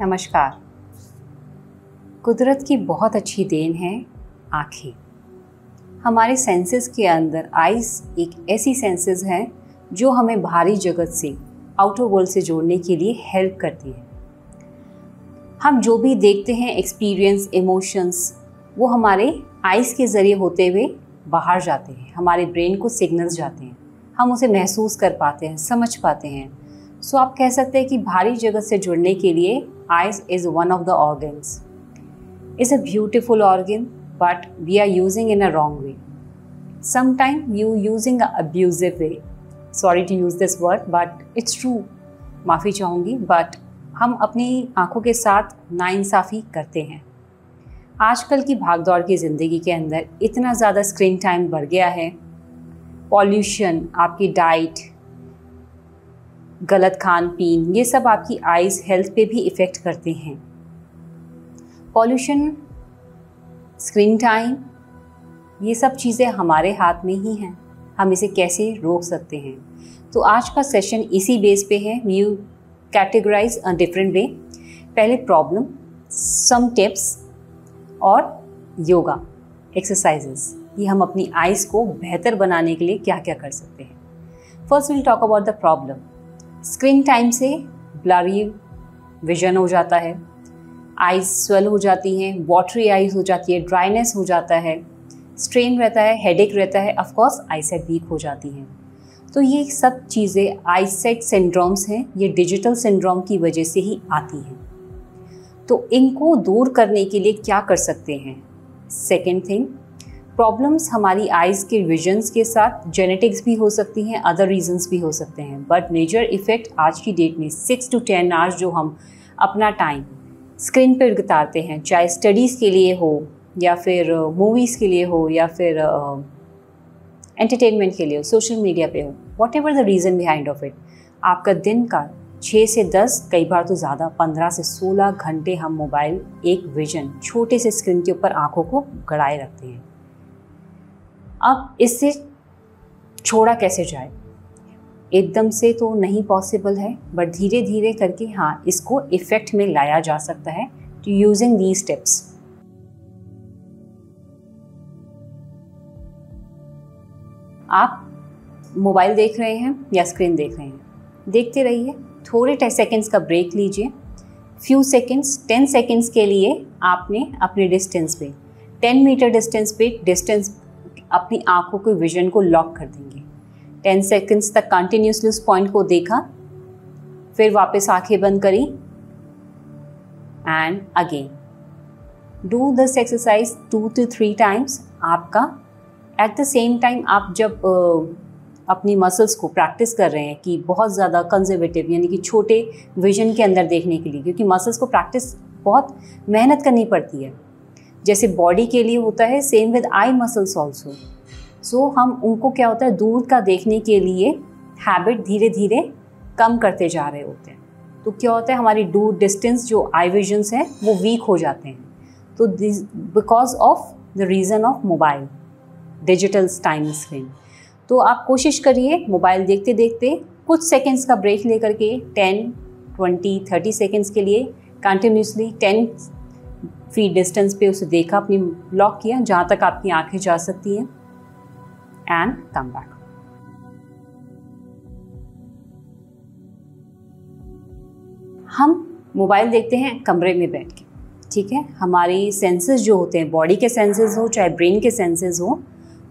नमस्कार। कुदरत की बहुत अच्छी देन है आँखें। हमारे सेंसेस के अंदर आइज़ एक ऐसी सेंसेस है जो हमें बाहरी जगत से, आउटर वर्ल्ड से जोड़ने के लिए हेल्प करती है। हम जो भी देखते हैं, एक्सपीरियंस, इमोशंस, वो हमारे आइज़ के ज़रिए होते हुए बाहर जाते हैं, हमारे ब्रेन को सिग्नल्स जाते हैं, हम उसे महसूस कर पाते हैं, समझ पाते हैं। सो आप कह सकते हैं कि बाहरी जगत से जुड़ने के लिए eyes is one of the organs. It's a beautiful organ, but we are using in a wrong way. Sometimes you using a abusive way. Sorry to use this word, but it's true. माफ़ी चाहूँगी, but हम अपनी आँखों के साथ नाइंसाफ़ी करते हैं। आजकल की भागदौड़ की ज़िंदगी के अंदर इतना ज़्यादा स्क्रीन टाइम बढ़ गया है। पॉल्यूशन, आपकी डाइट, गलत खान पीन, ये सब आपकी आइज़ हेल्थ पे भी इफ़ेक्ट करते हैं। पॉल्यूशन, स्क्रीन टाइम, ये सब चीज़ें हमारे हाथ में ही हैं। हम इसे कैसे रोक सकते हैं? तो आज का सेशन इसी बेस पे है। You categorise a different way. पहले प्रॉब्लम, सम टिप्स और योगा एक्सरसाइजेस, ये हम अपनी आइज़ को बेहतर बनाने के लिए क्या क्या कर सकते हैं। First will talk about the problem. Screen time से ब्लरी विजन हो जाता है, आइज़ स्वेल हो जाती हैं, वाटरी आइज़ हो जाती है, ड्राइनेस हो जाता है, स्ट्रेन रहता है, हेडेक रहता है, ऑफ कोर्स आईसाइट वीक हो जाती हैं। तो ये सब चीज़ें आईसाइट सिंड्रोम्स हैं, ये डिजिटल सिंड्रोम की वजह से ही आती हैं। तो इनको दूर करने के लिए क्या कर सकते हैं? सेकेंड थिंग, प्रॉब्लम्स हमारी आइज़ के विजन्स के साथ जेनेटिक्स भी हो सकती हैं, अदर रीजंस भी हो सकते हैं, बट मेजर इफ़ेक्ट आज की डेट में 6 to 10 आवर्स जो हम अपना टाइम स्क्रीन पर गुजारते हैं, चाहे स्टडीज़ के लिए हो या फिर मूवीज़ के लिए हो या फिर एंटरटेनमेंट के लिए हो, सोशल मीडिया पे हो, what ever the reason behind of it, आपका दिन का 6 से 10, कई बार तो ज़्यादा 15 से 16 घंटे हम मोबाइल, एक विजन, छोटे से स्क्रीन के ऊपर आँखों को गड़ाए रखते हैं। अब इससे छोड़ा कैसे जाए? एकदम से तो नहीं पॉसिबल है, बट धीरे धीरे करके हाँ, इसको इफ़ेक्ट में लाया जा सकता है टू यूजिंग दीज स्टेप्स। आप मोबाइल देख रहे हैं या स्क्रीन देख रहे हैं, देखते रहिए, थोड़े सेकंड्स का ब्रेक लीजिए। फ्यू सेकंड्स, 10 सेकंड्स के लिए आपने अपने डिस्टेंस पे, 10 मीटर डिस्टेंस अपनी आंखों के विजन को लॉक कर देंगे। 10 सेकंड्स तक कंटिन्यूसली उस पॉइंट को देखा, फिर वापस आंखें बंद करी and again do this exercise 2 to 3 times. आपका एट द सेम टाइम आप जब अपनी मसल्स को प्रैक्टिस कर रहे हैं कि बहुत ज़्यादा कंजर्वेटिव यानी कि छोटे विजन के अंदर देखने के लिए, क्योंकि मसल्स को प्रैक्टिस बहुत मेहनत करनी पड़ती है, जैसे बॉडी के लिए होता है, same with eye muscles also. So हम उनको क्या होता है, दूर का देखने के लिए हैबिट धीरे धीरे कम करते जा रहे होते हैं। तो क्या होता है, हमारी दूर डिस्टेंस जो आई विजन्स हैं वो वीक हो जाते हैं। तो this because of the reason of mobile, digital time screen. तो आप कोशिश करिए मोबाइल देखते देखते कुछ सेकेंड्स का ब्रेक लेकर के 10, 20, 30 सेकेंड्स के लिए कंटिन्यूसली 10 फीट डिस्टेंस पे उसे देखा, अपनी लॉक किया जहाँ तक आपकी आंखें जा सकती हैं एंड कम बैक। हम मोबाइल देखते हैं कमरे में बैठ के, ठीक है। हमारी सेंसेस जो होते हैं, बॉडी के सेंसेस हो चाहे ब्रेन के सेंसेस हो,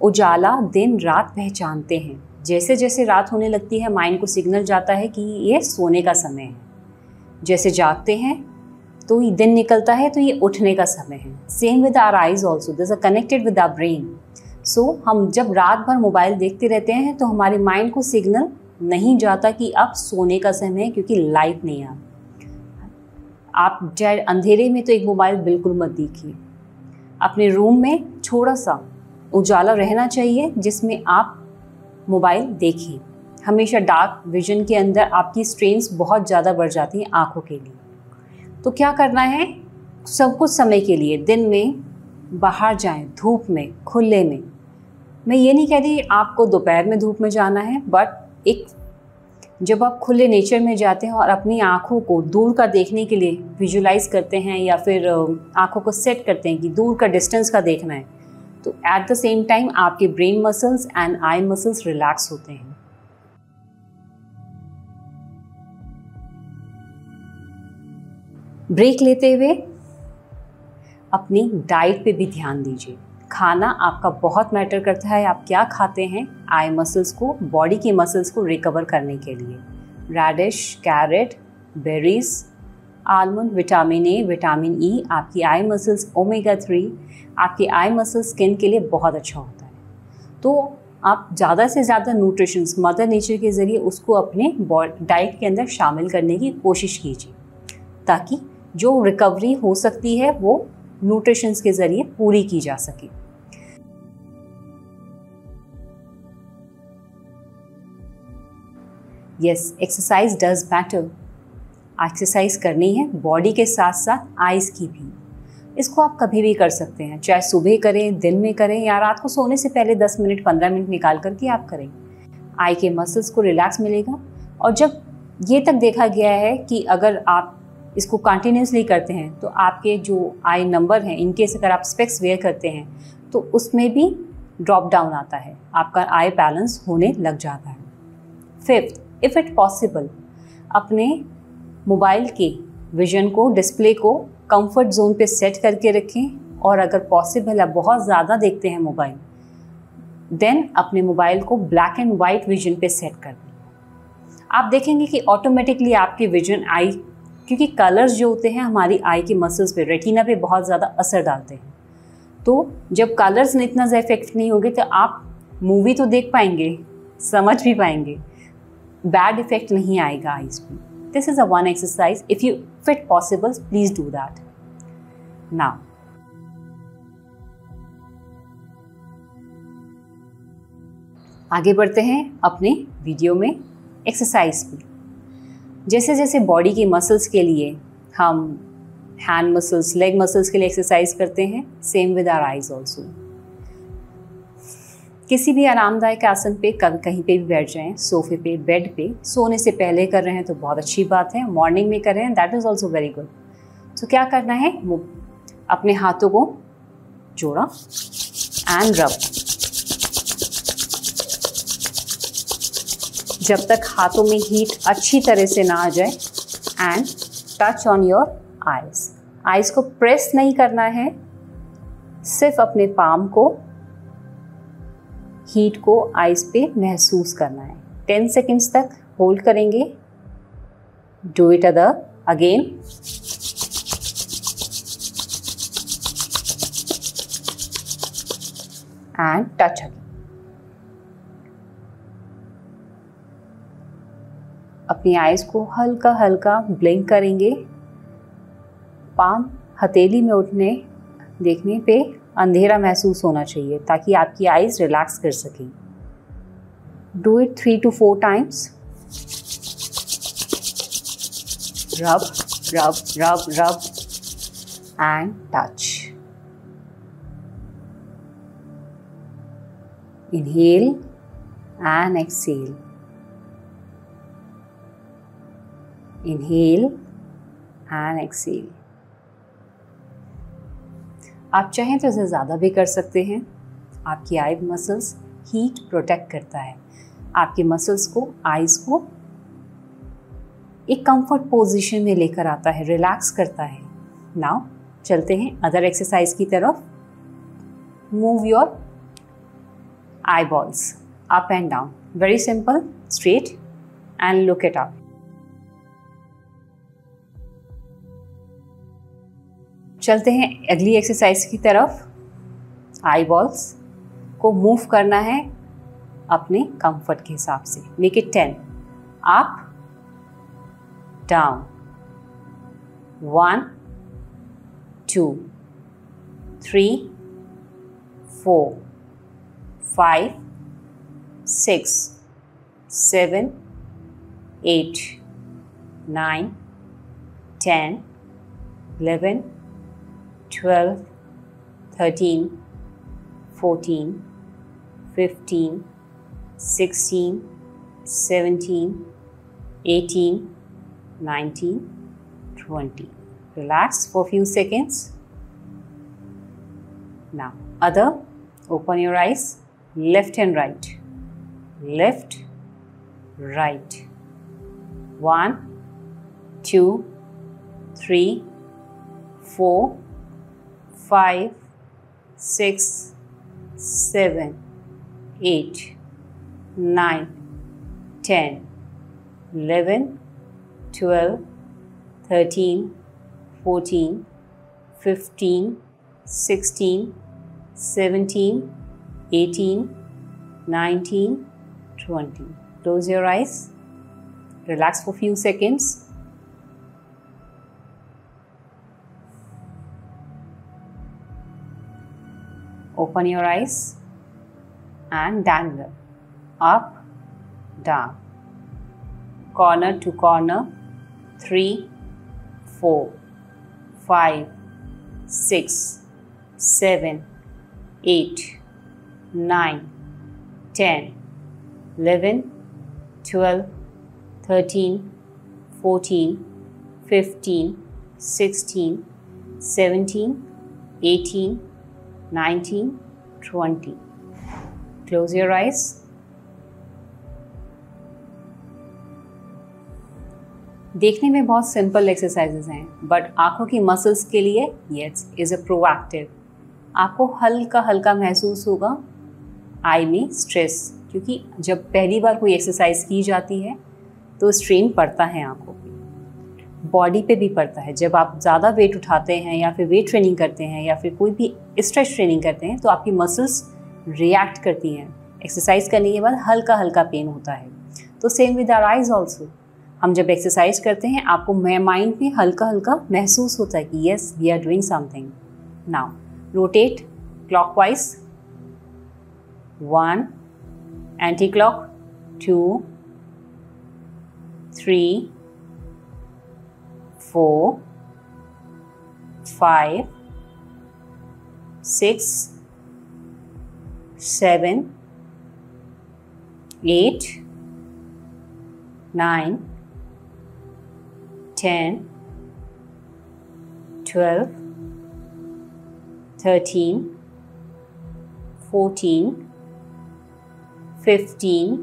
उजाला दिन रात पहचानते हैं। जैसे जैसे रात होने लगती है, माइंड को सिग्नल जाता है कि ये सोने का समय है। जैसे जागते हैं तो ये दिन निकलता है तो ये उठने का समय है। Same with our eyes also, this are connected with our brain. So हम जब रात भर मोबाइल देखते रहते हैं तो हमारे माइंड को सिग्नल नहीं जाता कि अब सोने का समय है, क्योंकि लाइट नहीं है। आप चाहे अंधेरे में तो एक मोबाइल बिल्कुल मत देखिए। अपने रूम में थोड़ा सा उजाला रहना चाहिए जिसमें आप मोबाइल देखें। हमेशा डार्क विजन के अंदर आपकी स्ट्रेन्स बहुत ज़्यादा बढ़ जाती हैं आँखों के लिए। तो क्या करना है, सब कुछ समय के लिए दिन में बाहर जाएं, धूप में, खुले में। मैं ये नहीं कहती आपको दोपहर में धूप में जाना है, बट एक जब आप खुले नेचर में जाते हैं और अपनी आँखों को दूर का देखने के लिए विजुलाइज करते हैं या फिर आँखों को सेट करते हैं कि दूर का डिस्टेंस का देखना है, तो एट द सेम टाइम आपके brain muscles and eye muscles relax होते हैं। ब्रेक लेते हुए अपनी डाइट पे भी ध्यान दीजिए। खाना आपका बहुत मैटर करता है, आप क्या खाते हैं आई मसल्स को, बॉडी की मसल्स को रिकवर करने के लिए। Radish, carrot, berries, almond, vitamin A, vitamin E आपकी आई मसल्स, ओमेगा 3 आपकी आई मसल्स स्किन के लिए बहुत अच्छा होता है। तो आप ज़्यादा से ज़्यादा न्यूट्रिशंस मदर नेचर के ज़रिए उसको अपने डाइट के अंदर शामिल करने की कोशिश कीजिए, ताकि जो रिकवरी हो सकती है वो न्यूट्रिशंस के ज़रिए पूरी की जा सके। Yes, exercise does matter. Exercise करनी है बॉडी के साथ साथ आइज़ की भी। इसको आप कभी भी कर सकते हैं, चाहे सुबह करें, दिन में करें या रात को सोने से पहले 10 मिनट 15 मिनट निकाल करके आप करें। आई के मसल्स को रिलैक्स मिलेगा। और जब ये तक देखा गया है कि अगर आप इसको कंटिन्यूसली करते हैं तो आपके जो आई नंबर हैं, इनकेस अगर आप स्पेक्स वेयर करते हैं तो उसमें भी ड्रॉप डाउन आता है, आपका आई बैलेंस होने लग जाता है। फिफ्थ, इफ़ इट पॉसिबल अपने मोबाइल के विजन को, डिस्प्ले को कंफर्ट जोन पे सेट करके रखें। और अगर पॉसिबल है बहुत ज़्यादा देखते हैं मोबाइल, देन अपने मोबाइल को ब्लैक एंड वाइट विजन पे सेट कर दें। आप देखेंगे कि ऑटोमेटिकली आपकी विजन आई, क्योंकि कलर्स जो होते हैं हमारी आई की मसल्स पे, रेटिना पे बहुत ज़्यादा असर डालते हैं। तो जब कलर्स में इतना ज़्यादा इफेक्ट नहीं होगे तो आप मूवी तो देख पाएंगे, समझ भी पाएंगे, बैड इफेक्ट नहीं आएगा आईज पे। This is a one exercise, if you fit possible please do that now. आगे बढ़ते हैं अपने वीडियो में एक्सरसाइज पे। जैसे जैसे बॉडी की मसल्स के लिए हम हैंड मसल्स, लेग मसल्स के लिए एक्सरसाइज करते हैं, same with our eyes also. किसी भी आरामदायक आसन पे कहीं पे भी बैठ जाएं, सोफे पे, बेड पे। सोने से पहले कर रहे हैं तो बहुत अच्छी बात है, मॉर्निंग में कर रहे हैं that is also very good. तो क्या करना है, अपने हाथों को जोड़ा एंड रब। जब तक हाथों में हीट अच्छी तरह से ना आ जाए, and touch on your eyes. Eyes को प्रेस नहीं करना है, सिर्फ अपने पाम को, हीट को आइज पे महसूस करना है। 10 सेकेंड्स तक होल्ड करेंगे। Do it again. And touch again. अपनी आइज को हल्का हल्का ब्लिंक करेंगे। पाम हथेली में उठने देखने पे अंधेरा महसूस होना चाहिए ताकि आपकी आइज रिलैक्स कर सकें। Do it 3 to 4 times। रब रब रब रब and touch. Inhale and exhale. Inhale and exhale. आप चाहें तो इसे ज़्यादा भी कर सकते हैं। आपकी आई मसल्स हीट प्रोटेक्ट करता है, आपके मसल्स को, आइज़ को एक कंफर्ट पोजीशन में लेकर आता है, रिलैक्स करता है। नाउ चलते हैं अदर एक्सरसाइज की तरफ। Move your I balls up and down, very simple, straight and look it up. चलते हैं अगली एक्सरसाइज की तरफ। आई बॉल्स को मूव करना है अपने कंफर्ट के हिसाब से। Make it 10। Up down, 1 2 3 4 5 6 7 8 9 10 11 12 13 14 15 16 17 18, 19, 20. Relax for a few seconds. Now, other, open your eyes, left and right. Left, right. 1, 2, 3, 4, 5, 6, 7, 8, 9, 10, 11, 12, 13, 14, 15, 16, 17, 18, 19, 20. Close your eyes. Relax for a few seconds. Open your eyes and dangle up, down, corner to corner, 3, 4, 5, 6, 7, 8, 9, 10, 11, 12, 13, 14, 15, 16, 17, 18, 19, 20. Close your eyes. देखने में बहुत simple exercises हैं, but आँखों की muscles के लिए yes is a proactive. आपको हल्का हल्का महसूस होगा आई में स्ट्रेस, क्योंकि जब पहली बार कोई एक्सरसाइज की जाती है तो स्ट्रेन पड़ता है आँखों पे, बॉडी पे भी पड़ता है. जब आप ज़्यादा वेट उठाते हैं या फिर वेट ट्रेनिंग करते हैं या फिर कोई भी स्ट्रेच ट्रेनिंग करते हैं तो आपकी मसल्स रिएक्ट करती हैं. एक्सरसाइज करने के बाद हल्का हल्का पेन होता है. तो same with our eyes also. हम जब एक्सरसाइज करते हैं आपको माइंड में हल्का हल्का महसूस होता है कि yes we are doing something. Now rotate clockwise. 1, anti clock, 2, 3, 4, 5, 6, 7, 8, 9, 10, 12, 13, 14, 15,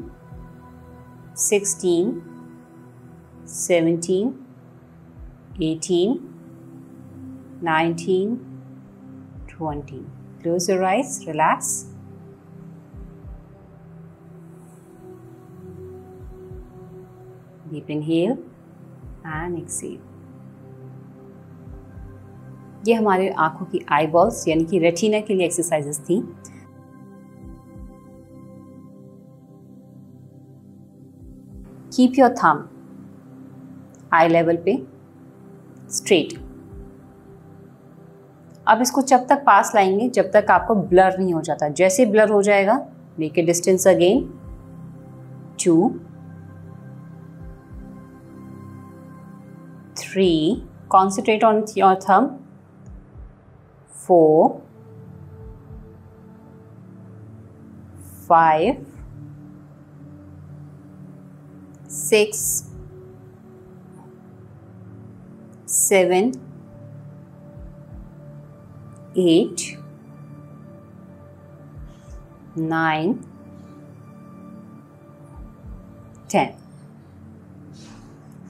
16, 17, 18, 19, 20. Close your eyes, relax. Deep inhale and exhale. ये हमारे आंखों की आई बॉल्स यानी कि रेटिना के लिए एक्सरसाइजेस थी. Keep your thumb I level पे स्ट्रेट. अब इसको जब तक पास लाएंगे जब तक आपको ब्लर नहीं हो जाता. जैसे ब्लर हो जाएगा make a distance again. 2, 3, concentrate on your thumb. 4, 5, 6, 7, 8, 9, 10.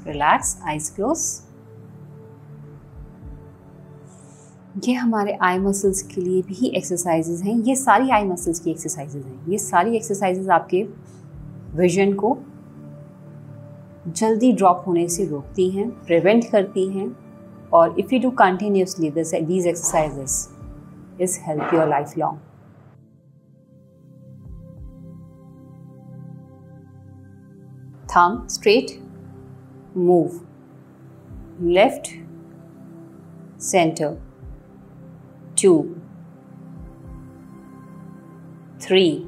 Relax, eyes close. ये हमारे आई मसल्स के लिए भी एक्सरसाइजेज हैं. ये सारी आई मसल्स की एक्सरसाइजेज हैं. ये सारी एक्सरसाइजेज आपके विजन को जल्दी ड्रॉप होने से रोकती हैं, प्रिवेंट करती हैं. और if you do continuously these exercises is help your life long. Thumb straight, move left, centre, 2, 3,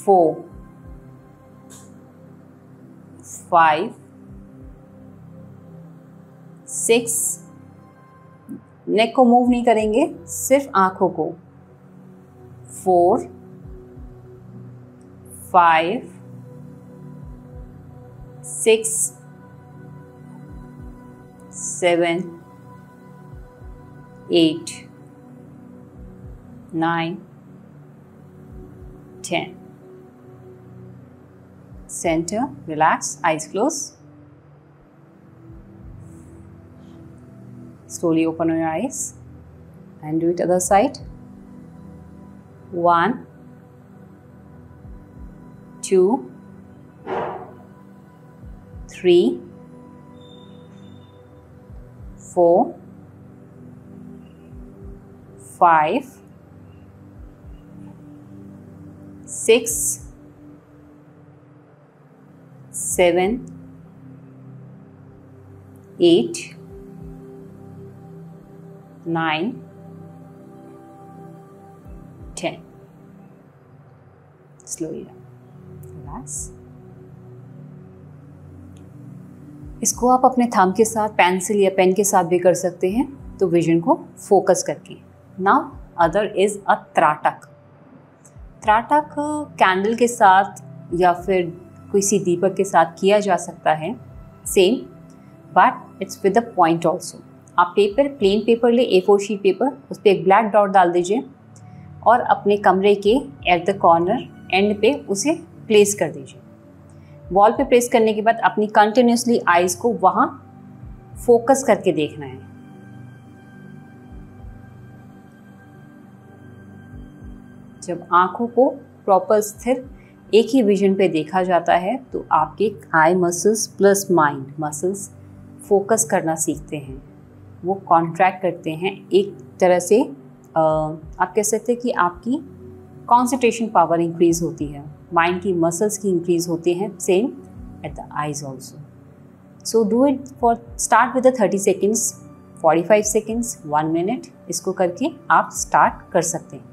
4, 5, 6. नेक को मूव नहीं करेंगे, सिर्फ आंखों को. 4, 5, 6, 7, 8, 9, 10. Center, relax, eyes close. Slowly open your eyes and do it other side. 1, 2, 3, 4, 5, 6, 7, 8, 9, 10. Slowly relax. इसको आप अपने thumb के साथ, पेंसिल या पेन के साथ भी कर सकते हैं, तो विजन को फोकस करके. नाउ अदर इज अ त्राटक. त्राटक कैंडल के साथ या फिर किसी दीपक के साथ किया जा सकता है, same, but it's with a point also. आप पेपर, प्लेन पेपर ले, A4 शीट पेपर, उस पर एक ब्लैक डॉट डाल दीजिए और अपने कमरे के एट द कॉर्नर एंड पे उसे प्लेस कर दीजिए. वॉल पे प्लेस करने के बाद अपनी कंटिन्यूसली आईज को वहाँ फोकस करके देखना है. जब आंखों को प्रॉपर स्थिर एक ही विजन पे देखा जाता है तो आपके eye muscles plus mind muscles focus करना सीखते हैं, वो कॉन्ट्रैक्ट करते हैं. एक तरह से आप कह सकते हैं कि आपकी कंसंट्रेशन पावर इंक्रीज होती है, माइंड की मसल्स की इंक्रीज होती हैं, same at the eyes also. So do it for start with 30 seconds, 45 seconds, 1 minute. इसको करके आप स्टार्ट कर सकते हैं.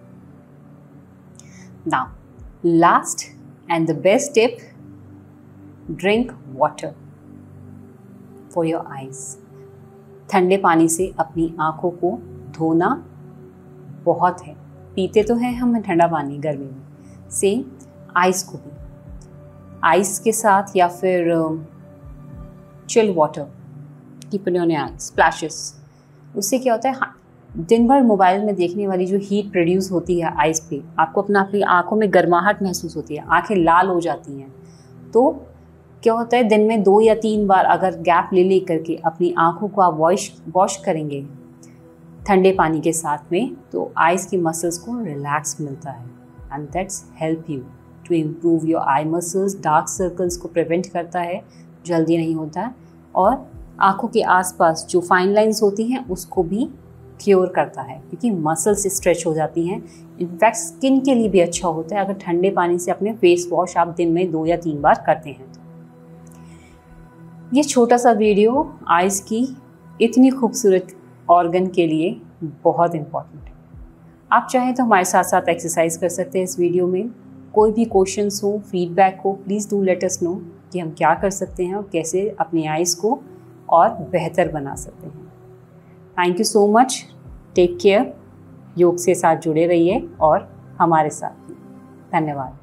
Now last and the best tip, drink water for your eyes. ठंडे पानी से अपनी आँखों को धोना बहुत है. पीते तो हैं हम ठंडा पानी गर्मी में, सेम आइस को भी. आइस के साथ या फिर चिल वाटर की पुनः स्प्लैशेस, उससे क्या होता है, हाँ, दिन भर मोबाइल में देखने वाली जो हीट प्रोड्यूस होती है आइस पे, आपको अपनी आँखों में गर्माहट महसूस होती है, आँखें लाल हो जाती हैं. तो क्या होता है, दिन में 2 या 3 बार अगर गैप ले करके अपनी आँखों को आप वॉश करेंगे ठंडे पानी के साथ में, तो आइज़ की मसल्स को रिलैक्स मिलता है. And that's help you to improve your eye muscles. Dark circles को प्रिवेंट करता है, जल्दी नहीं होता है, और आँखों के आसपास जो फाइन लाइंस होती हैं उसको भी क्योर करता है, क्योंकि मसल्स स्ट्रेच हो जाती हैं. इनफैक्ट स्किन के लिए भी अच्छा होता है अगर ठंडे पानी से अपने फेस वॉश आप दिन में 2 या 3 बार करते हैं. ये छोटा सा वीडियो आइज़ की इतनी खूबसूरत ऑर्गन के लिए बहुत इम्पॉर्टेंट है. आप चाहें तो हमारे साथ साथ एक्सरसाइज कर सकते हैं इस वीडियो में. कोई भी क्वेश्चंस हो, फीडबैक हो, please do let us know कि हम क्या कर सकते हैं और कैसे अपनी आइज़ को और बेहतर बना सकते हैं. Thank you so much. Take care. योग से साथ जुड़े रहिए और हमारे साथ. धन्यवाद.